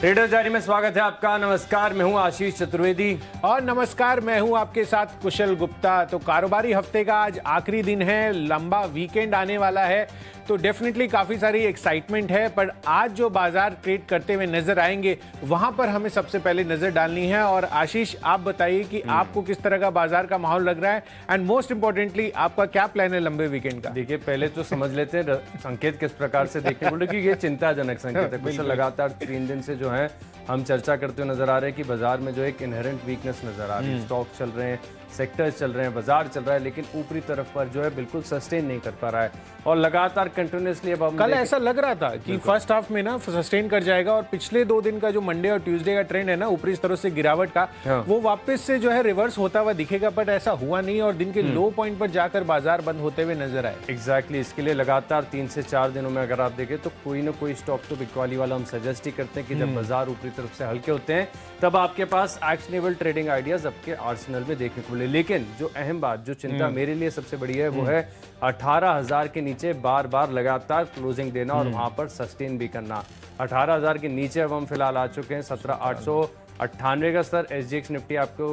Traders diary में स्वागत है आपका। नमस्कार, मैं हूं आशीष चतुर्वेदी और नमस्कार, मैं हूं आपके साथ कुशल गुप्ता। तो कारोबारी हफ्ते का आज आखिरी दिन है, लंबा वीकेंड आने वाला है, तो डेफिनेटली काफी सारी एक्साइटमेंट है। पर आज जो बाजार ट्रेड करते हुए नजर आएंगे वहां पर हमें सबसे पहले नजर डालनी है। और आशीष, आप बताइए कि आपको किस तरह का बाजार का माहौल लग रहा है एंड मोस्ट इंपॉर्टेंटली आपका क्या प्लान है लंबे वीकेंड का। देखिए, पहले तो समझ लेते हैं संकेत किस प्रकार से देखने को, क्योंकि ये चिंताजनक संकेत है। कुछ लगातार 3 दिन से जो है हम चर्चा करते हुए नजर आ रहे हैं कि बाजार में जो एक इनहेरेंट वीकनेस नजर आ रही है। स्टॉक चल रहे हैं, सेक्टर्स चल रहे हैं, बाजार चल रहा है, लेकिन ऊपरी तरफ पर जो है बिल्कुल सस्टेन नहीं कर पा रहा है और लगातार कंटिन्यूअसली अब हम कल ऐसा लग रहा था कि फर्स्ट हाफ में ना सस्टेन कर जाएगा और पिछले 2 दिन का जो मंडे और ट्यूसडे का ट्रेंड है ना ऊपरी स्तरों से गिरावट का, वो वापस से जो है रिवर्स होता हुआ दिखेगा। बट ऐसा हुआ नहीं और दिन के लो पॉइंट पर जाकर बाजार बंद होते हुए नजर आए। एग्जैक्टली, इसके लिए लगातार 3 से 4 दिनों में अगर आप देखें तो कोई ना कोई स्टॉक तो बिकवाली वाला हम सजेस्ट ही करते हैं कि जब बाजार ऊपरी तरफ से हल्के होते हैं तब आपके पास एक्शनेबल ट्रेडिंग आइडियाज आपके आर्सेनल में देखने को मिले। लेकिन जो अहम बात, जो चिंता मेरे लिए सबसे बड़ी है, वो है 18,000 के नीचे बार बार लगातार क्लोजिंग देना और वहां पर सस्टेन भी करना। 18,000 के नीचे अब हम फिलहाल आ चुके हैं। 17,898 का स्तर एसजीएक्स निफ्टी आपको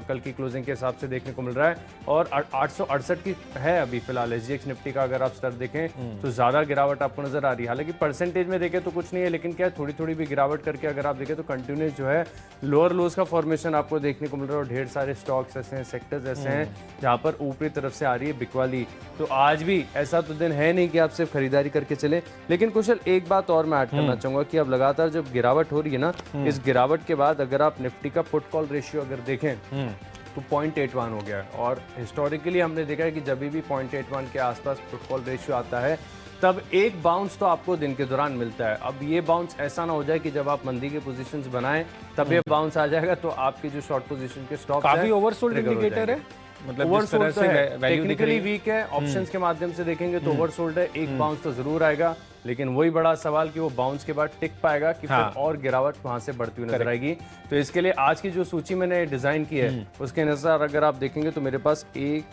कल की क्लोजिंग के हिसाब से देखने को मिल रहा है और 868 की है अभी फिलहाल एसजीएक्स निफ्टी का। अगर आप स्तर देखें तो ज्यादा गिरावट आपको नजर आ रही है। हालांकि परसेंटेज में देखें तो कुछ नहीं है, लेकिन क्या थोड़ी थोड़ी भी गिरावट करके अगर आप देखें तो कंटिन्यूस जो है लोअर लोज का फॉर्मेशन आपको देखने को मिल रहा है और ढेर सारे स्टॉक्स ऐसे हैं, सेक्टर्स ऐसे हैं जहां पर ऊपरी तरफ से आ रही है बिकवाली। तो आज भी ऐसा तो दिन है नहीं कि आप सिर्फ खरीदारी करके चले। लेकिन कुशल, एक बात और मैं ऐड करना चाहूंगा कि अब लगातार जब गिरावट हो रही है ना, इस गिरावट के बाद अगर आप निफ्टी का पुट कॉल रेशियो अगर देखें तो 0.81 हो गया है। और हिस्टोरिकली हमने देखा है कि जब भी 0.81 के आसपास पुट कॉल रेशियो आता है तब एक बाउंस तो आपको दिन के दौरान मिलता है। अब ये बाउंस ऐसा ना हो जाए कि जब आप मंदी के पोजीशंस बनाएं तब ये बाउंस आ जाएगा तो आपकी जो शॉर्ट पोजीशन के स्टॉक काफी ओवरसोल्ड इंडिकेटर है, मतलब जिस तरह से वैल्यू दिख रही है। वीक है, ऑप्शंस के माध्यम से देखेंगे तो ओवरसोल्ड है। एक बाउंस तो जरूर आएगा, लेकिन वही बड़ा सवाल कि वो बाउंस के बाद टिक पाएगा कि फिर और गिरावट वहां से बढ़ती हुई नजर आएगी। तो इसके लिए आज की जो सूची मैंने डिजाइन की है उसके अनुसार अगर आप देखेंगे तो मेरे पास 1,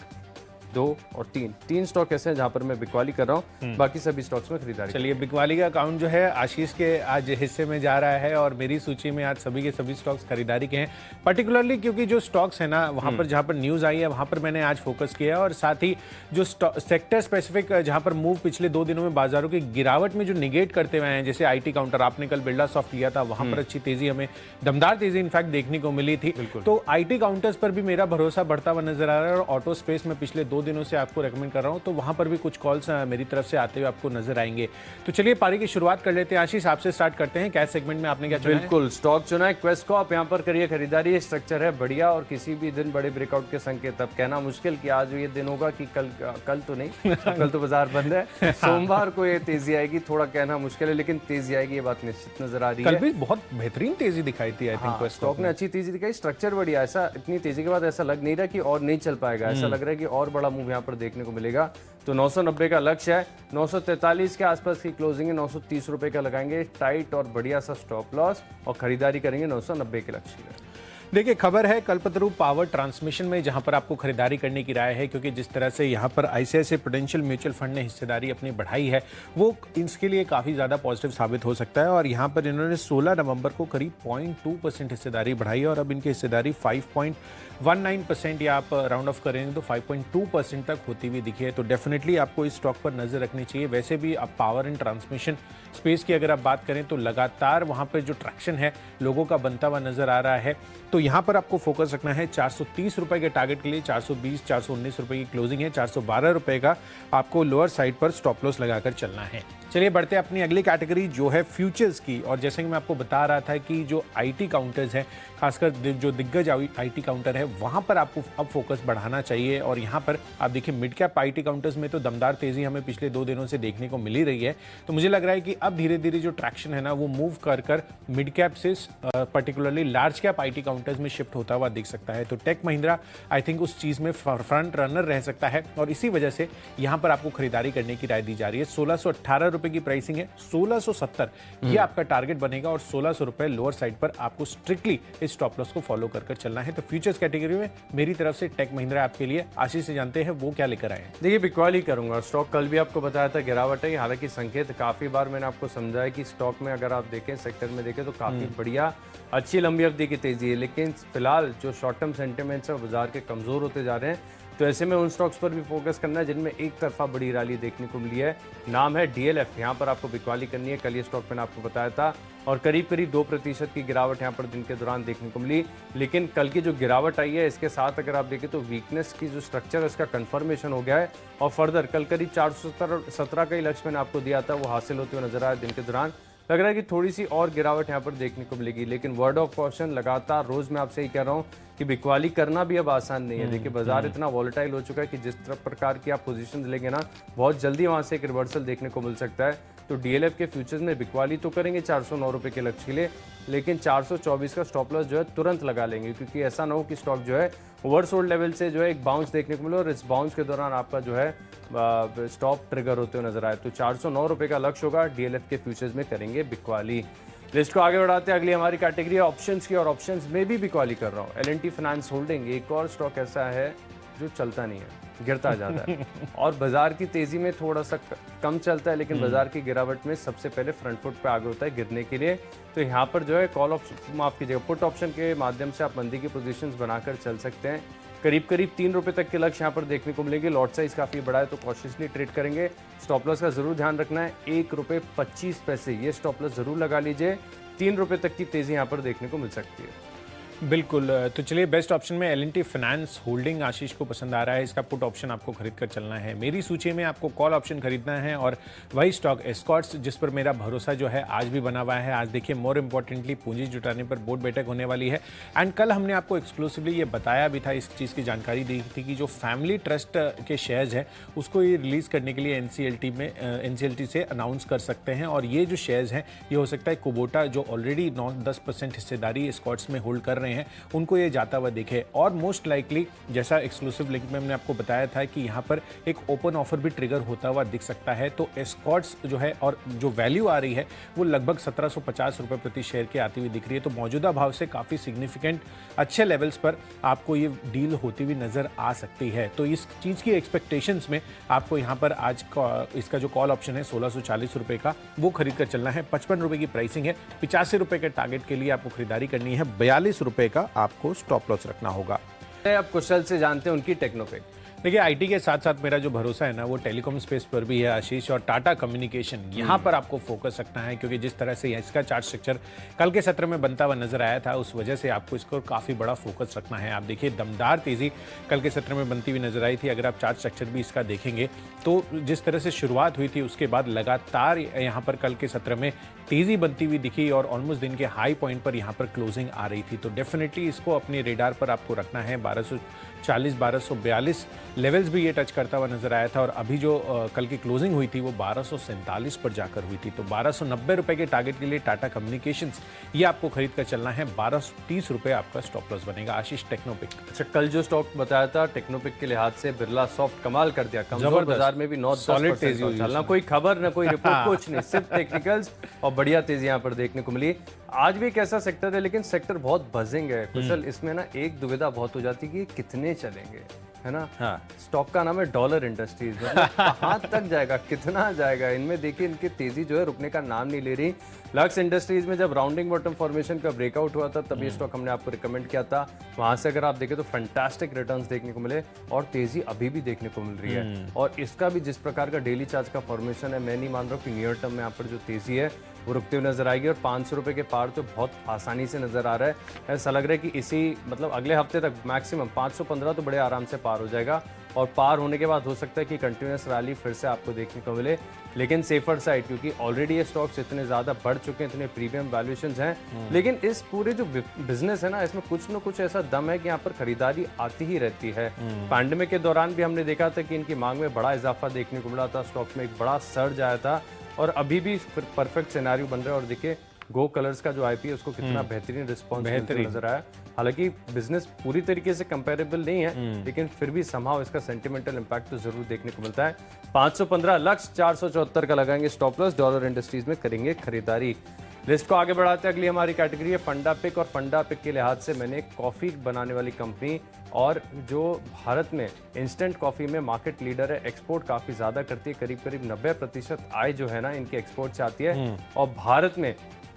2 और 3 स्टॉक ऐसे हैं जहां पर मैं बिकवाली कर रहा हूं, बाकी सभी स्टॉक्स में खरीदारी। चलिए, बिकवाली का अकाउंट जो है आशीष के आज हिस्से में जा रहा है और मेरी सूची में आज सभी के सभी स्टॉक्स खरीदारी के हैं। पर्टिकुलरली क्योंकि जो स्टॉक्स है ना वहां पर जहां पर न्यूज आई है वहां पर मैंने आज फोकस किया और साथ ही जो सेक्टर स्पेसिफिक जहां पर मूव पिछले 2 दिनों में बाजारों की गिरावट में जो निगेट करते हुए हैं, जैसे आईटी काउंटर आपने कल बिरला सॉफ्ट लिया था, वहां पर अच्छी तेजी, हमें दमदार तेजी इनफैक्ट देखने को मिली थी। तो आईटी काउंटर्स पर भी मेरा भरोसा बढ़ता हुआ नजर आ रहा है और ऑटो स्पेस में पिछले 2 दिनों से आपको कर रहा हूं, तो वहां पर भी कुछ कॉल्स मेरी तरफ से आते हुए आपको नजर आएंगे। तो चलिए पारी की शुरुआत कर लेते हैं। आशीष, आपसे स्टार्ट करते हैं। कैश सेगमेंट में आपने क्या चुना है? बिल्कुल, स्टॉक चुना है क्वेस्टकॉर्प। यहां पर करिए खरीदारी, स्ट्रक्चर है बढ़िया और किसी भी दिन बड़े ब्रेकआउट के संकेत। अब कहना मुश्किल कि आज ये दिन होगा कि कल तो नहीं कल तो बाजार बंद है। सोमवार को ये तेजी आएगी, थोड़ा कहना मुश्किल है, लेकिन तेजी आएगी, ये बात निश्चित नजर आ रही है। कल भी बहुत बेहतरीन तेजी दिखाई थी, आई थिंक स्टॉक ने अच्छी तेजी दिखाई, स्ट्रक्चर बढ़िया। ऐसा इतनी तेजी के बाद ऐसा लग नहीं रहा कि और नहीं चल पाएगा, ऐसा लग रहा है कि और बड़ा मूव यहाँ पर देखने को मिलेगा। तो 990 का लक्ष्य है, 943 के आसपास की क्लोजिंग है, 930 रुपए का लगाएंगे टाइट और बढ़िया सा स्टॉप लॉस और खरीदारी करेंगे 990 के लक्ष्य में। देखिए, खबर है कल्पतरू पावर ट्रांसमिशन में जहां पर आपको खरीदारी करने की राय है, क्योंकि जिस तरह से यहां पर आईसीआईसीआई प्रूडेंशियल म्यूचुअल फंड ने हिस्सेदारी अपनी बढ़ाई है वो इसके लिए काफ़ी ज़्यादा पॉजिटिव साबित हो सकता है। और यहां पर इन्होंने 16 नवंबर को करीब 0.2% हिस्सेदारी बढ़ाई है और अब इनकी हिस्सेदारी 5.19% या आप राउंड ऑफ करेंगे तो 5.2% तक होती हुई दिखी है। तो डेफिनेटली आपको इस स्टॉक पर नजर रखनी चाहिए। वैसे भी अब पावर एंड ट्रांसमिशन स्पेस की अगर आप बात करें तो लगातार वहां पर जो ट्रैक्शन है लोगों का बनता हुआ नजर आ रहा है। तो यहां पर आपको फोकस रखना है 430 रुपए के टारगेट के लिए। 420, 419 रुपए की क्लोजिंग है, 412 रुपए का आपको लोअर साइड पर स्टॉप लॉस लगाकर चलना है। चलिए बढ़ते हैं अपनी अगली कैटेगरी जो है फ्यूचर्स की। और जैसे कि मैं आपको बता रहा था कि जो आईटी काउंटर्स हैं, खासकर जो दिग्गज आईटी काउंटर है, वहां पर आपको अब फोकस बढ़ाना चाहिए। और यहां पर आप देखिए मिड कैप आईटी काउंटर्स में तो दमदार तेजी हमें पिछले 2 दिनों से देखने को मिल ही रही है। तो मुझे लग रहा है कि अब धीरे धीरे जो ट्रैक्शन है ना वो मूव कर मिड कैप से particularly large cap IT counters में शिफ्ट होता हुआ दिख सकता है। तो टेक महिंद्रा आई थिंक उस चीज में फ्रंट रनर रह सकता है और इसी वजह से यहां पर आपको खरीदारी करने की राय दी जा रही है। 1618 रुपए की प्राइसिंग है, 1670 ये आपका टारगेट बनेगा और 1600 रुपए लोअर साइड पर आपको स्ट्रिक्टली इस स्टॉप लॉस को फॉलो कर चलना है। तो फ्यूचर्स कैटेगरी में मेरी तरफ से टेक महिंद्रा आपके लिए। आशीष से जानते हैं वो क्या लेकर आए हैं। देखिए बिकवाली करूंगा, स्टॉक कल भी आपको बताया था गिरावट है, हालांकि संकेत काफी बार मैंने आपको समझाया कि स्टॉक में अगर आप देखें, सेक्टर में देखें तो काफी बढ़िया अच्छी लंबी अवधि की तेजी है, लेकिन फिलहाल जो शॉर्ट टर्म सेंटिमेंट्स है बाजार के कमजोर होते जा रहे हैं। तो ऐसे में उन स्टॉक्स पर भी फोकस करना है जिनमें एक तरफा बड़ी रैली देखने को मिली है। नाम है डीएलएफ, यहाँ पर आपको बिकवाली करनी है। कल ये स्टॉक मैंने आपको बताया था और करीब करीब 2% की गिरावट यहाँ पर दिन के दौरान देखने को मिली। लेकिन कल की जो गिरावट आई है इसके साथ अगर आप देखें तो वीकनेस की जो स्ट्रक्चर है इसका कंफर्मेशन हो गया है और फर्दर कल करीब 417 का ही लक्ष्य मैंने आपको दिया था वो हासिल होते हुए नजर आया दिन के दौरान। लग रहा है कि थोड़ी सी और गिरावट यहाँ पर देखने को मिलेगी, लेकिन वर्ड ऑफ कॉशन लगातार रोज मैं आपसे ही कह रहा हूँ कि बिकवाली करना भी अब आसान नहीं है। देखिए बाजार इतना वॉलेटाइल हो चुका है कि जिस प्रकार की आप पोजीशंस लेंगे ना, बहुत जल्दी वहां से एक रिवर्सल देखने को मिल सकता है। तो डीएलएफ के फ्यूचर्स में बिकवाली तो करेंगे 409 रुपए के लक्ष्य के लिए, लेकिन 424 का स्टॉप लॉस जो है तुरंत लगा लेंगे, क्योंकि ऐसा ना हो कि स्टॉक जो है ओवरसोल्ड लेवल से जो है एक बाउंस देखने को मिले और इस बाउंस के दौरान आपका जो है स्टॉप ट्रिगर होते हुए नजर आए। तो 409 रुपए का लक्ष्य होगा, डीएलएफ के फ्यूचर्स में करेंगे बिकवाली। लिस्ट को आगे बढ़ाते हैं, अगली हमारी कैटेगरी है ऑप्शंस की और ऑप्शंस में भी बिकवाली कर रहा हूँ। एल&टी फाइनेंस होल्डिंग एक और स्टॉक ऐसा है जो चलता नहीं है, गिरता जाता है और बाजार की तेजी में थोड़ा सा कम चलता है, लेकिन बाजार की गिरावट में सबसे पहले फ्रंट फुट पे आगे होता है गिरने के लिए। तो यहाँ पर जो है कॉल ऑप्शन, माफ कीजिएगा, पुट ऑप्शन के माध्यम से आप मंदी की पोजीशंस बनाकर चल सकते हैं। करीब करीब 3 रुपए तक के लक्ष्य यहाँ पर देखने को मिलेंगे। लॉट साइज काफी बड़ा है तो कॉशियसली ट्रेड करेंगे। स्टॉप लॉस का जरूर ध्यान रखना है, 1 रुपये 25 पैसे ये स्टॉप लॉस जरूर लगा लीजिए। 3 रुपए तक की तेजी यहाँ पर देखने को मिल सकती है। बिल्कुल, तो चलिए बेस्ट ऑप्शन में एल&टी फाइनेंस होल्डिंग आशीष को पसंद आ रहा है। इसका पुट ऑप्शन आपको खरीद कर चलना है। मेरी सूची में आपको कॉल ऑप्शन खरीदना है और वही स्टॉक एस्कॉर्ट्स जिस पर मेरा भरोसा जो है आज भी बना हुआ है। आज देखिए मोर इम्पोर्टेंटली पूंजी जुटाने पर बोर्ड बैठक होने वाली है एंड कल हमने आपको एक्सक्लूसिवली ये बताया भी था, इस चीज़ की जानकारी दी थी कि जो फैमिली ट्रस्ट के शेयर्स हैं उसको ये रिलीज़ करने के लिए एनसीएलटी से अनाउंस कर सकते हैं और ये जो शेयर्स हैं ये हो सकता है कुबोटा जो ऑलरेडी 9-10% हिस्सेदारी एस्कॉर्ट्स में होल्ड कर रहे हैं उनको ये जाता हुआ दिखे और मोस्ट लाइकली जैसा एक्सक्लूसिव लिंक में हमने आपको बताया था कि यहाँ पर एक ओपन ऑफर भी ट्रिगर होता हुआ दिख सकता है। तो एस्कॉर्ट्स जो है और जो वैल्यू आ रही है वो लगभग 1750 रुपये प्रति शेयर के आती हुई दिख रही है। तो मौजूदा भाव से काफ़ी सिग्निफिकेंट अच्छे लेवल्स पर आपको ये डील होती हुई नजर आ सकती है। तो इस चीज़ की एक्सपेक्टेशंस में आपको यहाँ पर आज इसका जो कॉल ऑप्शन है 1640 रुपये का वो खरीद कर चलना है। 55 रुपये की प्राइसिंग है, 85 रुपये के टारगेट के लिए आपको खरीदारी करनी है। 42 रुपये का आपको स्टॉप लॉस रखना होगा। अब कुशल से जानते हैं उनकी टेक्नोपिक। देखिए आईटी के साथ साथ मेरा जो भरोसा है ना वो टेलीकॉम स्पेस पर भी है आशीष, और टाटा कम्युनिकेशन यहाँ पर आपको फोकस रखना है क्योंकि जिस तरह से इसका चार्ट स्ट्रक्चर कल के सत्र में बनता हुआ नजर आया था उस वजह से आपको इसको काफ़ी बड़ा फोकस रखना है। आप देखिए दमदार तेज़ी कल के सत्र में बनती हुई नजर आई थी। अगर आप चार्ट स्ट्रक्चर भी इसका देखेंगे तो जिस तरह से शुरुआत हुई थी उसके बाद लगातार यहाँ पर कल के सत्र में तेज़ी बनती हुई दिखी और ऑलमोस्ट दिन के हाई पॉइंट पर यहाँ पर क्लोजिंग आ रही थी। तो डेफिनेटली इसको अपने रेडार पर आपको रखना है। 1240-1242 लेवल्स भी ये टच करता हुआ नजर आया था और अभी जो कल की क्लोजिंग हुई थी वो 1247 पर जाकर हुई थी। तो 1290 रुपए के टारगेट के लिए टाटा कम्युनिकेशंस ये आपको खरीद कर चलना है। 1230 रुपए आपका स्टॉप लॉस बनेगा। आशीष टेक्नोपिक। अच्छा, कल जो स्टॉक बताया था टेक्नोपिक के लिहाज से बिरला सॉफ्ट कमाल कर दिया, कमजोर बाजार में भी 9-10% तेजी चलना, कोई खबर ना कोई रिपोर्ट कुछ नहीं, सिर्फ टेक्निकल्स और बढ़िया तेजी यहाँ पर देखने को मिली। आज भी एक ऐसा सेक्टर है लेकिन सेक्टर बहुत बजिंग है कुशल, इसमें ना एक दुविधा बहुत हो जाती है कि कितने चलेंगे, है ना। हाँ। स्टॉक का नाम है डॉलर इंडस्ट्रीज, मतलब कहाँ तक जाएगा, कितना जाएगा। इनमें देखिए इनकी तेजी जो है रुकने का नाम नहीं ले रही। लक्स इंडस्ट्रीज में जब राउंडिंग बॉटम फॉर्मेशन का ब्रेकआउट हुआ था तब ये स्टॉक हमने आपको रिकमेंड किया था। वहां से अगर आप देखें तो फैंटास्टिक रिटर्न्स देखने को मिले और तेजी अभी भी देखने को मिल रही है। और इसका भी जिस प्रकार का डेली चार्ज का फॉर्मेशन है, मैं नहीं मान रहा हूँ कि नियर टर्म में यहाँ पर जो तेजी है वो रुकते हुए नजर आएगी। और 500 रुपए के पार तो बहुत आसानी से नजर आ रहा है। ऐसा लग रहा है कि इसी मतलब अगले हफ्ते तक मैक्सिमम 515 तो बड़े आराम से पार हो जाएगा और पार होने के बाद हो सकता है कि कंटिन्यूस रैली फिर से आपको देखने को मिले, लेकिन सेफर साइड, क्योंकि ऑलरेडी ये स्टॉक्स इतने ज्यादा बढ़ चुके हैं, इतने प्रीमियम वैल्यूएशंस हैं। लेकिन इस पूरे जो बिजनेस है ना इसमें कुछ न कुछ ऐसा दम है कि यहाँ पर खरीदारी आती ही रहती है। पैंडेमिक के दौरान भी हमने देखा था कि इनकी मांग में बड़ा इजाफा देखने को मिला था, स्टॉक में एक बड़ा सर्ज आया था और अभी भी परफेक्ट सिनेरियो बन रहा है। और देखिए गो कलर्स का जो आईपी है उसको कितना बेहतरीन रिस्पॉन्स नजर आया। हालांकि बिजनेस पूरी तरीके से कंपेरेबल नहीं है, लेकिन फिर भी समहाउ इसका सेंटिमेंटल इंपैक्ट तो जरूर देखने को मिलता है। 515 लक्ष्य 474 का लगाएंगे स्टॉप लॉस, डॉलर इंडस्ट्रीज में करेंगे खरीदारी। लिस्ट को आगे बढ़ाते हैं, अगली हमारी कैटेगरी है फंडा पिक, और फंडा पिक के लिहाज से मैंने कॉफ़ी बनाने वाली कंपनी और जो भारत में इंस्टेंट कॉफ़ी में मार्केट लीडर है, एक्सपोर्ट काफ़ी ज़्यादा करती है, करीब करीब 90% आय जो है ना इनके एक्सपोर्ट से आती है। और भारत में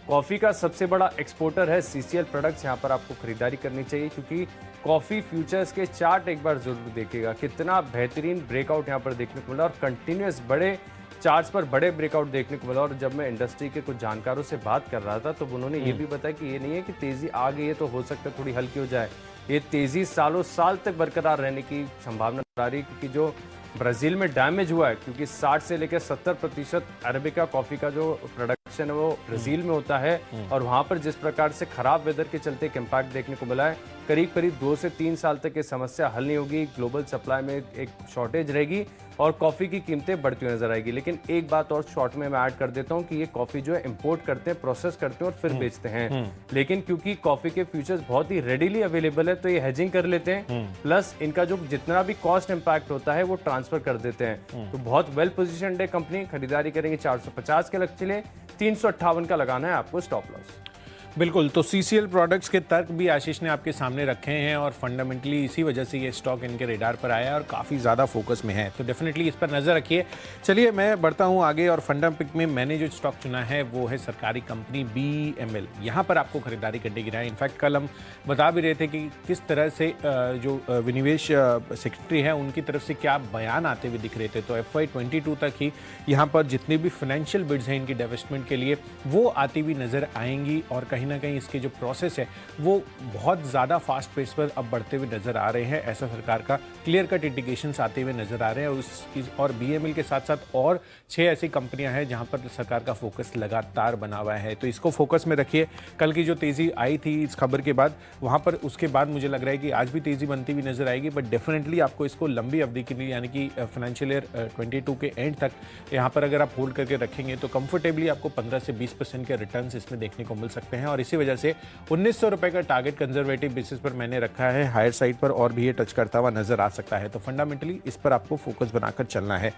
कॉफ़ी का सबसे बड़ा एक्सपोर्टर है सीसीएल प्रोडक्ट्स, यहाँ पर आपको खरीदारी करनी चाहिए क्योंकि कॉफ़ी फ्यूचर्स के चार्ट एक बार जरूर देखिएगा, कितना बेहतरीन ब्रेकआउट यहाँ पर देखने को मिला और कंटिन्यूस बड़े चार्ट्स पर बड़े ब्रेकआउट देखने को मिला। और जब मैं इंडस्ट्री के कुछ जानकारों से बात कर रहा था तो उन्होंने ये भी बताया कि ये नहीं है कि तेजी आ गई है तो हो सकता है थोड़ी हल्की हो जाए, ये तेजी सालों साल तक बरकरार रहने की संभावना आ रही है। क्योंकि जो ब्राजील में डैमेज हुआ है, क्योंकि 60 से लेकर 70% अरेबिका कॉफी का जो प्रोडक्शन है वो ब्राजील में होता है, और वहां पर जिस प्रकार से खराब वेदर के चलते एक इम्पैक्ट देखने को मिला है, करीब करीब 2 से 3 साल तक ये समस्या हल नहीं होगी, ग्लोबल सप्लाई में एक शॉर्टेज रहेगी और कॉफ़ी की कीमतें बढ़ती हुई नजर आएगी। लेकिन एक बात और शॉर्ट में मैं ऐड कर देता हूं कि ये कॉफ़ी जो है इंपोर्ट करते हैं, प्रोसेस करते हैं और फिर बेचते हैं, लेकिन क्योंकि कॉफ़ी के फ्यूचर्स बहुत ही रेडीली अवेलेबल है तो ये हेजिंग कर लेते हैं, प्लस इनका जो जितना भी कॉस्ट इंपैक्ट होता है वो ट्रांसफर कर देते हैं। तो बहुत वेल पोजिशनड है कंपनी, खरीदारी करेंगे 450 के लक्ष्य लिए, 358 का लगाना है आपको स्टॉप लॉस। बिल्कुल, तो सीसीएल प्रोडक्ट्स के तर्क भी आशीष ने आपके सामने रखे हैं और फंडामेंटली इसी वजह से ये स्टॉक इनके रेडार पर आया है और काफ़ी ज़्यादा फोकस में है, तो डेफिनेटली इस पर नज़र रखिए। चलिए मैं बढ़ता हूँ आगे और फंडा पिक में मैंने जो स्टॉक चुना है वो है सरकारी कंपनी BEML। यहाँ पर आपको खरीदारी करने की राय, इनफैक्ट कल हम बता भी रहे थे कि किस तरह से जो विनिवेश सेक्रेटरी है उनकी तरफ से क्या बयान आते हुए दिख रहे थे। तो FY22 तक ही यहाँ पर जितनी भी फाइनेंशियल बिड्स हैं इनकी डेवलपमेंट के लिए वो आती हुई नज़र आएंगी और कहीं ना कहीं इसके जो प्रोसेस है वो बहुत ज़्यादा फास्ट पेस पर अब बढ़ते हुए नजर आ रहे हैं। ऐसा सरकार का क्लियर कट इंडिकेशंस आते हुए नजर आ रहे हैं। और BEML के साथ साथ और 6 ऐसी कंपनियां हैं जहां पर सरकार का फोकस लगातार बना हुआ है, तो इसको फोकस में रखिए। कल की जो तेज़ी आई थी इस खबर के बाद, वहां पर उसके बाद मुझे लग रहा है कि आज भी तेज़ी बनती हुई नजर आएगी, बट डेफिनेटली आपको इसको लंबी अवधि के लिए यानी कि फाइनेंशियल ईयर 22 के एंड तक यहाँ पर अगर आप होल्ड करके रखेंगे तो कंफर्टेबली आपको 15 से 20% के रिटर्न्स इसमें देखने को मिल सकते हैं। और इसी वजह से 1900 रुपए का टारगेट कंजर्वेटिव बेसिस पर मैंने रखा है, हायर साइड पर और भी ये टच करता हुआ नजर आ सकता है, तो फंडामेंटली इस पर आपको फोकस बनाकर चलना है।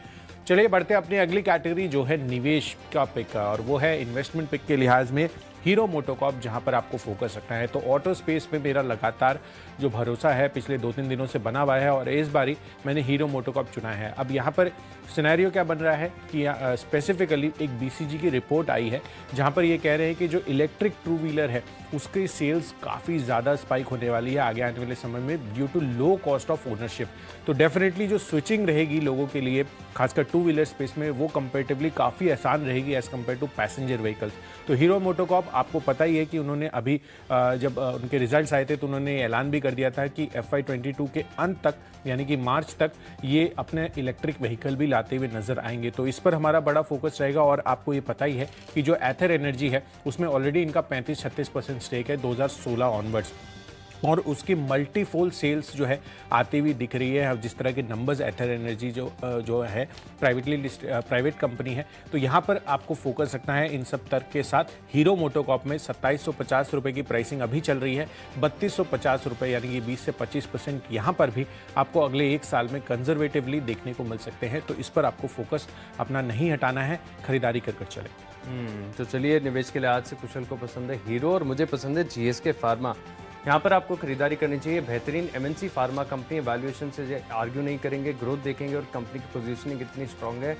चलिए बढ़ते हैं अपनी अगली कैटेगरी जो है निवेश का पिक का, और वो है इन्वेस्टमेंट पिक के लिहाज में हीरो मोटोकॉर्प, जहां पर आपको फोकस रखना है। तो ऑटो स्पेस में मेरा लगातार जो भरोसा है पिछले 2-3 दिनों से बना हुआ है और इस बारी मैंने हीरो मोटोकॉर्प चुना है। अब यहाँ पर सिनेरियो क्या बन रहा है कि स्पेसिफिकली एक BCG की रिपोर्ट आई है जहाँ पर ये कह रहे हैं कि जो इलेक्ट्रिक टू व्हीलर है उसकी सेल्स काफ़ी ज़्यादा स्पाइक होने वाली है आगे आने वाले समय में due to low cost of ownership. तो डेफिनेटली जो स्विचिंग रहेगी लोगों के लिए खासकर टू व्हीलर स्पेस में वो कंपेरेटिवली काफ़ी आसान रहेगी as compared to passenger vehicles. तो हीरो मोटोकॉर्प आपको पता ही है कि उन्होंने अभी जब उनके रिजल्ट्स आए थे तो उन्होंने ऐलान भी कर दिया था कि FY22 के अंत तक यानी कि मार्च तक ये अपने इलेक्ट्रिक व्हीकल भी लाते हुए नजर आएंगे। तो इस पर हमारा बड़ा फोकस रहेगा और आपको ये पता ही है कि जो एथर एनर्जी है उसमें ऑलरेडी इनका 35-36% स्टेक है 2016 ऑनवर्ड्स, और उसकी मल्टीफोल सेल्स जो है आती हुई दिख रही है। जिस तरह के नंबर्स एथर एनर्जी जो है प्राइवेट कंपनी है, तो यहाँ पर आपको फोकस रखना है इन सब तर्क के साथ। हीरो मोटोकॉर्प में 2750 रुपये की प्राइसिंग अभी चल रही है, 3250 रुपये यानी कि 20 से 25% यहाँ पर भी आपको अगले 1 साल में कंजर्वेटिवली देखने को मिल सकते हैं। तो इस पर आपको फोकस अपना नहीं हटाना है, खरीदारी कर चले। तो चलिए निवेश के लिहाज से कुशल को पसंद है हीरो और मुझे पसंद है GSK फार्मा, यहाँ पर आपको खरीदारी करनी चाहिए। बेहतरीन MNC फार्मा कंपनी, वैल्यूएशन से आर्ग्यू नहीं करेंगे, ग्रोथ देखेंगे और कंपनी की पोजीशनिंग कितनी स्ट्रांग है,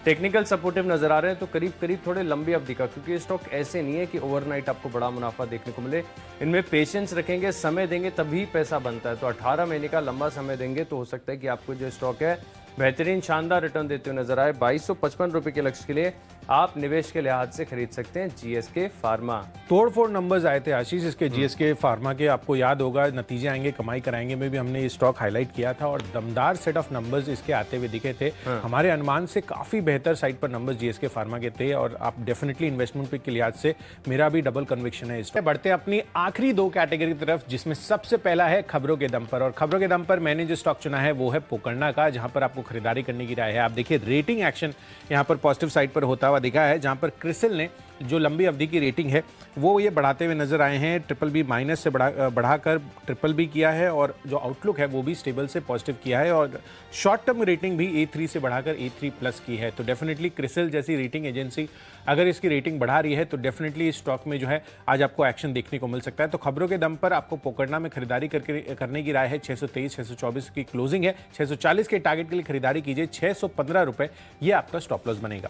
टेक्निकल सपोर्टिव नजर आ रहे हैं, तो करीब करीब थोड़े लंबी अवधि का, क्योंकि ये स्टॉक ऐसे नहीं है कि ओवरनाइट आपको बड़ा मुनाफा देखने को मिले। इनमें पेशेंस रखेंगे, समय देंगे तभी पैसा बनता है। तो 18 महीने का लंबा समय देंगे तो हो सकता है कि आपको जो स्टॉक है बेहतरीन शानदार रिटर्न देते हुए नजर आए। 2255 रुपए के लक्ष्य के लिए आप निवेश के लिहाज से खरीद सकते हैं GSK फार्मा। तोड़फोड़ नंबर्स आए थे आशीष इसके GSK फार्मा के, आपको याद होगा नतीजे आएंगे कमाई कराएंगे में भी हमने ये स्टॉक हाईलाइट किया था और दमदार सेट ऑफ नंबर्स इसके आते हुए दिखे थे। हमारे अनुमान से काफी बेहतर साइड पर नंबर्स GSK फार्मा के थे और आप डेफिनेटली इन्वेस्टमेंट पिक के लिहाज से मेरा भी डबल कन्विक्शन है। इसमें बढ़ते अपनी आखिरी 2 कैटेगरी की तरफ, जिसमें सबसे पहला है खबरों के दम पर, और खबरों के दम पर मैंने जो स्टॉक चुना है वो है पोकर्णा का, जहां पर आपको खरीदारी करने की राय है। आप देखिए रेटिंग एक्शन यहाँ पर पॉजिटिव साइड पर होता हुआ दिखा है, जहां पर क्रिसिल ने जो लंबी अवधि की रेटिंग है वो ये बढ़ाते हुए नजर आए हैं। BBB- से बढ़ाकर BBB किया है और जो आउटलुक है वो भी स्टेबल से पॉजिटिव किया है और शॉर्ट टर्म रेटिंग भी A3 से बढ़ाकर A3+ की है। तो डेफिनेटली क्रिसिल जैसी रेटिंग एजेंसी अगर इसकी रेटिंग बढ़ा रही है तो डेफिनेटली इस स्टॉक में जो है आज आपको एक्शन देखने को मिल सकता है। तो खबरों के दम पर आपको पोकरना में खरीदारी करने की राय है। 623 624 की क्लोजिंग है। 640 के टारगेट के लिए खरीदारी कीजिए। 615 रुपए ये आपका स्टॉप लॉस बनेगा।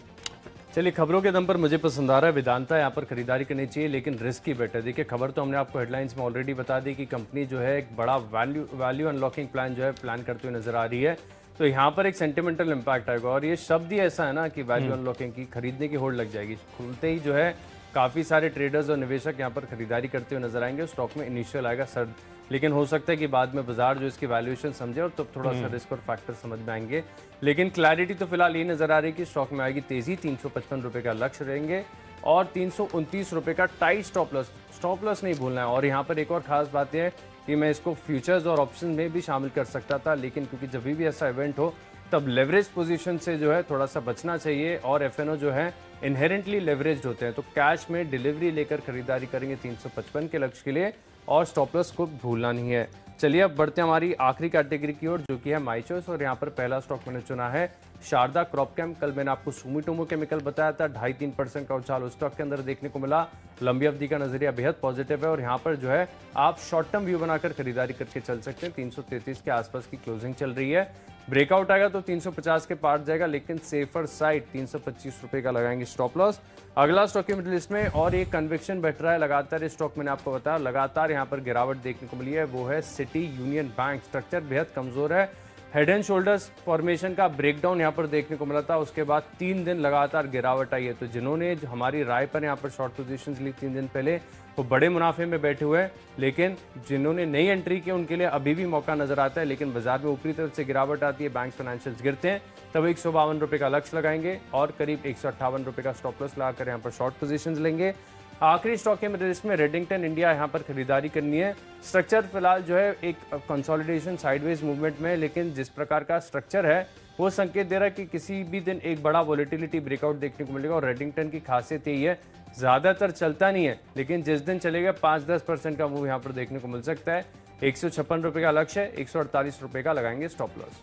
चलिए, खबरों के दम पर मुझे पसंद आ रहा है वेदांता, यहाँ पर खरीदारी करनी चाहिए लेकिन रिस्क की बेटर। देखिए, खबर तो हमने आपको हेडलाइंस में ऑलरेडी बता दी कि कंपनी जो है एक बड़ा वैल्यू अनलॉकिंग प्लान जो है प्लान करते हुए नजर आ रही है। तो यहाँ पर एक सेंटिमेंटल इम्पैक्ट आएगा और ये शब्द ही ऐसा है ना कि वैल्यू अनलॉकिंग की, खरीदने की होड़ लग जाएगी। खुलते ही जो है काफ़ी सारे ट्रेडर्स और निवेशक यहाँ पर खरीदारी करते हुए नजर आएंगे। स्टॉक में इनिशियल आएगा सर्द, लेकिन हो सकता है कि बाद में बाजार जो इसकी वैल्यूएशन समझे और तब थोड़ा सा रिस्क और फैक्टर समझ में आएंगे। लेकिन क्लैरिटी तो फिलहाल ये नजर आ रही है कि स्टॉक में आएगी तेजी। 355 रुपये का लक्ष्य रहेंगे और 329 रुपये का टाइट स्टॉप लॉस नहीं भूलना है। और यहाँ पर एक और खास बात यह है कि मैं इसको फ्यूचर्स और ऑप्शन में भी शामिल कर सकता था, लेकिन क्योंकि जब भी ऐसा इवेंट हो तब लेवरेज पोजीशन से जो है थोड़ा सा बचना चाहिए और एफएनओ जो है इनहेरेंटली लेवरेज्ड होते हैं। तो कैश में डिलीवरी लेकर खरीदारी करेंगे 355 के लक्ष्य के लिए और स्टॉप लॉस को भूलना नहीं है। चलिए अब बढ़ते हैं हमारी आखिरी कैटेगरी की ओर, जो कि है माई चॉइस। और यहाँ पर पहला स्टॉक मैंने चुना है शारदा क्रॉपकेम। कल मैंने आपको सुमिटोमो केमिकल बताया था, 2.5-3% का उछाल उस स्टॉक के अंदर देखने को मिला। लंबी अवधि का नजरिया बेहद पॉजिटिव है और यहाँ पर जो है आप शॉर्ट टर्म व्यू बनाकर खरीदारी करके चल सकते हैं। 333 के आसपास की क्लोजिंग चल रही है। ब्रेकआउट आएगा तो 350 के पार जाएगा, लेकिन सेफर साइड 325 रुपए का लगाएंगे स्टॉप लॉस। अगला स्टॉक की मिडिल लिस्ट में और एक कन्विक्शन बैठ रहा है लगातार। इस स्टॉक मैंने आपको बताया लगातार यहाँ पर गिरावट देखने को मिली है, वो है सिटी यूनियन बैंक। स्ट्रक्चर बेहद कमजोर है। हेड एंड शोल्डर्स फॉर्मेशन का ब्रेकडाउन यहाँ पर देखने को मिला था, उसके बाद 3 दिन लगातार गिरावट आई है। तो जिन्होंने हमारी राय पर यहाँ पर शॉर्ट पोजीशंस ली 3 दिन पहले, वो बड़े मुनाफे में बैठे हुए हैं। लेकिन जिन्होंने नई एंट्री की उनके लिए अभी भी मौका नजर आता है, लेकिन बाजार में ऊपरी तरफ से गिरावट आती है, बैंक फाइनेंशियल्स गिरते हैं, तब 152 रुपये का लक्ष्य लगाएंगे और करीब 158 रुपये का स्टॉप लॉस लगाकर यहाँ पर शॉर्ट पोजीशंस लेंगे। आखिरी स्टॉक के लिस्ट में रेडिंगटन इंडिया, यहाँ पर खरीदारी करनी है। स्ट्रक्चर फिलहाल जो है एक कंसोलिडेशन साइडवेज मूवमेंट में, लेकिन जिस प्रकार का स्ट्रक्चर है वो संकेत दे रहा है कि किसी भी दिन एक बड़ा वॉलेटिलिटी ब्रेकआउट देखने को मिलेगा। और रेडिंगटन की खासियत यही है, ज्यादातर चलता नहीं है, लेकिन जिस दिन चलेगा 5-10% का मूव यहाँ पर देखने को मिल सकता है। 156 रुपये का लक्ष्य है, 148 रुपये का लगाएंगे स्टॉप लॉस।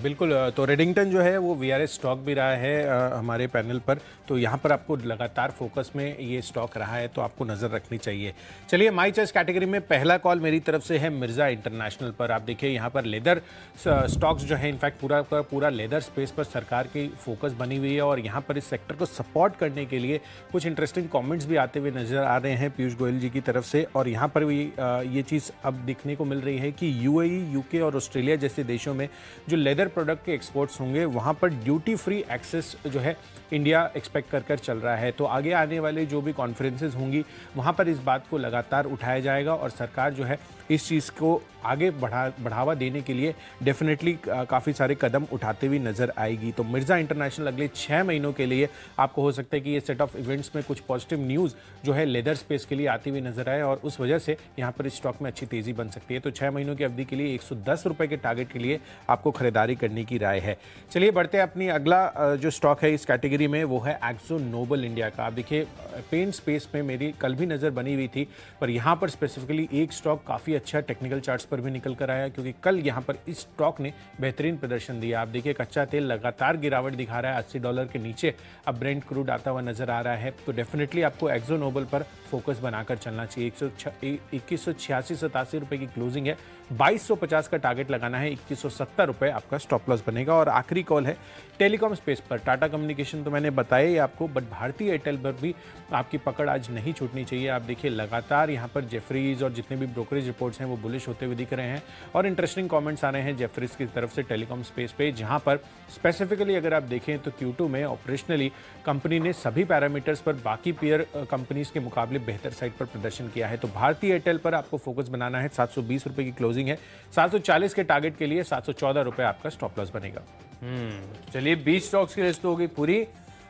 बिल्कुल। तो रेडिंगटन जो है वो VRS स्टॉक भी रहा है हमारे पैनल पर, तो यहाँ पर आपको लगातार फोकस में ये स्टॉक रहा है, तो आपको नज़र रखनी चाहिए। चलिए, माई चॉइस कैटेगरी में पहला कॉल मेरी तरफ से है मिर्ज़ा इंटरनेशनल पर। आप देखिए यहाँ पर लेदर स्टॉक्स जो है, इनफैक्ट पूरा लेदर स्पेस पर सरकार की फोकस बनी हुई है और यहाँ पर इस सेक्टर को सपोर्ट करने के लिए कुछ इंटरेस्टिंग कॉमेंट्स भी आते हुए नजर आ रहे हैं पीयूष गोयल जी की तरफ से। और यहाँ पर भी ये चीज़ अब दिखने को मिल रही है कि UAE, UK और ऑस्ट्रेलिया जैसे देशों में जो लेदर प्रोडक्ट के एक्सपोर्ट्स होंगे वहां पर ड्यूटी फ्री एक्सेस जो है इंडिया एक्सपेक्ट कर चल रहा है। तो आगे आने वाले जो भी कॉन्फ्रेंसेस होंगी वहां पर इस बात को लगातार उठाया जाएगा और सरकार जो है इस चीज़ को आगे बढ़ावा देने के लिए डेफिनेटली काफ़ी सारे कदम उठाते हुए नजर आएगी। तो मिर्ज़ा इंटरनेशनल अगले 6 महीनों के लिए आपको हो सकता है कि ये सेट ऑफ इवेंट्स में कुछ पॉजिटिव न्यूज़ जो है लेदर स्पेस के लिए आती हुई नजर आए और उस वजह से यहाँ पर इस स्टॉक में अच्छी तेज़ी बन सकती है। तो 6 महीनों की अवधि के लिए 110 रुपये के टारगेट के लिए आपको खरीदारी करने की राय है। चलिए बढ़ते हैं अपनी अगला जो स्टॉक है इस कैटेगरी में, वो है एक्सो नोबल इंडिया का। आप देखिए पेंट स्पेस में मेरी कल भी नज़र बनी हुई थी, पर यहाँ पर स्पेसिफिकली एक स्टॉक काफ़ी अच्छा टेक्निकल चार्ट्स पर भी निकल कर आया, क्योंकि कल यहाँ पर इस स्टॉक ने बेहतरीन प्रदर्शन दिया। आप देखिए कच्चा तेल लगातार गिरावट दिखा रहा है, $80 के नीचे अब ब्रेंट क्रूड आता हुआ नजर आ रहा है। तो डेफिनेटली आपको एक्सो नोबल पर फोकस बनाकर चलना चाहिए। 2186-87 रुपये की क्लोजिंग है, 2250 का टारगेट लगाना है, 2170 रुपये आपका स्टॉप लॉस बनेगा। और आखिरी कॉल है टेलीकॉम स्पेस पर। टाटा कम्युनिकेशन तो मैंने बताया ही आपको, बट भारतीय एयरटेल पर भी आपकी पकड़ आज नहीं छूटनी चाहिए। आप देखिए लगातार यहाँ पर जेफरीज और जितने भी ब्रोकरेज रिपोर्ट्स हैं वो बुलिश होते हुए दिख रहे हैं और इंटरेस्टिंग कमेंट्स आ रहे हैं जेफरीज की तरफ से टेलीकॉम स्पेस पे, जहां पर स्पेसिफिकली अगर आप देखें तो Q2 में ऑपरेशनली कंपनी ने सभी पैरामीटर्स पर बाकी पीयर कंपनीज के मुकाबले बेहतर साइड पर प्रदर्शन किया है। तो भारतीय एयरटेल पर आपको फोकस बनाना है। 720 रुपये की क्लोजिंग है, 740 के टारगेट के लिए 714 रुपये आपका स्टॉप लॉस बनेगा। चलिए 20 स्टॉक्स की लिस्ट हो गई पूरी।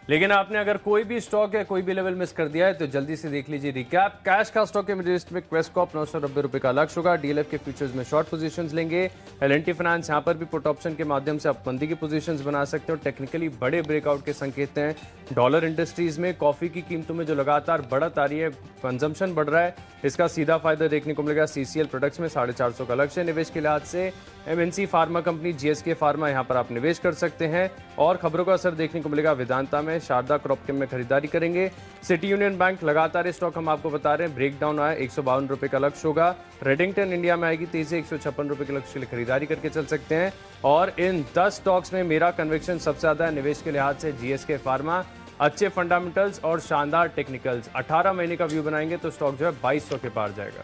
लेकिन आपने अगर कोई भी स्टॉक या कोई भी लेवल मिस कर दिया है तो जल्दी से देख लीजिए रिकैप। कैश का स्टॉक के मिडिल ईस्ट में क्वेस्ट कॉप 990 रुपए का लक्ष्य होगा। डीएलएफ के फ्यूचर्स में शॉर्ट पोजीशंस लेंगे। एल&टी फाइनेंस यहां पर भी पुट ऑप्शन के माध्यम से आप मंदी की पोजीशंस बना सकते हो। टेक्निकली बड़े ब्रेकआउट के संकेत हैं। डॉलर इंडस्ट्रीज में कॉफी की कीमतों में जो लगातार बढ़त आ रही है, कंजम्पशन बढ़ रहा है, इसका सीधा फायदा देखने को मिलेगा। सीसीएल प्रोडक्ट्स में 450 का लक्ष्य है निवेश के लिहाज से। MNC pharma company GSK pharma यहां पर आप निवेश कर सकते हैं। और खबरों का असर देखने को मिलेगा वेदांता में। शारदा क्रॉपकेम में खरीदारी करेंगे। सिटी यूनियन बैंक लगातार ये स्टॉक हम आपको बता रहे हैं ब्रेक डाउन आया, 152 रुपए का लक्ष्य होगा। रेडिंगटन इंडिया में आएगी तेजी, 156 रुपए के लक्ष्य के लिए खरीदारी करके चल सकते हैं। और इन 10 स्टॉक्स में मेरा कन्विक्शन सबसे ज्यादा है निवेश के लिहाज से जीएसके फार्मा। अच्छे फंडामेंटल्स और शानदार टेक्निकल्स, 18 महीने का व्यू बनाएंगे तो स्टॉक जो है 2200 के पार जाएगा।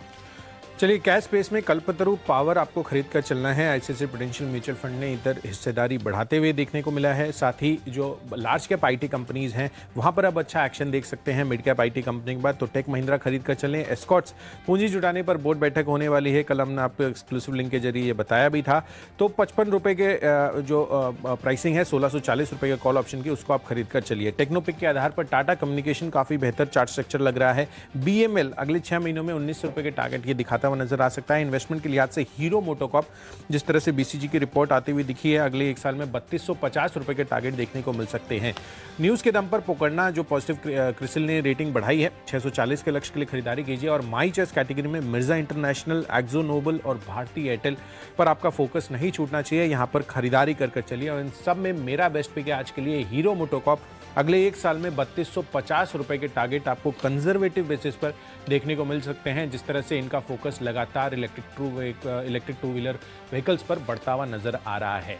चलिए, कैश स्पेस में कल्पतरू पावर आपको खरीद कर चलना है। आईसीआईसीआई प्रूडेंशियल म्यूचुअल फंड ने इधर हिस्सेदारी बढ़ाते हुए देखने को मिला है। साथ ही जो लार्ज कैप आईटी कंपनीज हैं वहां पर अब अच्छा एक्शन देख सकते हैं। मिड कैप आईटी कंपनी के बाद तो टेक महिंद्रा खरीद कर चलें। एस्कॉट्स पूंजी जुटाने पर बोर्ड बैठक होने वाली है, कल हमने आपको एक्सक्लूसिव लिंक के जरिए ये बताया भी था। तो 55 रुपए के जो प्राइसिंग है 1640 रुपए के कॉल ऑप्शन की, उसको आप खरीद कर चलिए। टेक्नोपिक के आधार पर टाटा कम्युनिकेशन काफी बेहतर चार्ट स्ट्रक्चर लग रहा है। बीएमएल अगले 6 महीनों में 1900 रुपए के टारगेट ये दिखाता हुआ नजर आ सकता है। इन्वेस्टमेंट के लिहाज से हीरो मोटोकॉर्प, जिस तरह से बीसीजी की रिपोर्ट आती हुई दिखी है, अगले 1 साल में 3250 रुपए के टारगेट देखने को मिल सकते हैं। न्यूज के दम पर पकड़ना, जो पॉजिटिव क्रिसिल ने रेटिंग बढ़ाई है, 640 के लक्ष्य के लिए खरीदारी कीजिए। और माई चॉइस कैटेगरी में मिर्जा इंटरनेशनल, एक्जो नोबल और भारती एयरटेल पर आपका फोकस नहीं छूटना चाहिए। यहां पर खरीदारी कर चलिए। और इन सब में मेरा बेस्ट पिक है आज के लिए हीरो मोटोकॉर्प। अगले 1 साल में 3250 रुपए के टारगेट आपको कंजर्वेटिव बेसिस पर देखने को मिल सकते हैं, जिस तरह से इनका फोकस लगातार इलेक्ट्रिक टू व्हीलर व्हीकल्स पर बढ़ता हुआ नजर आ रहा है।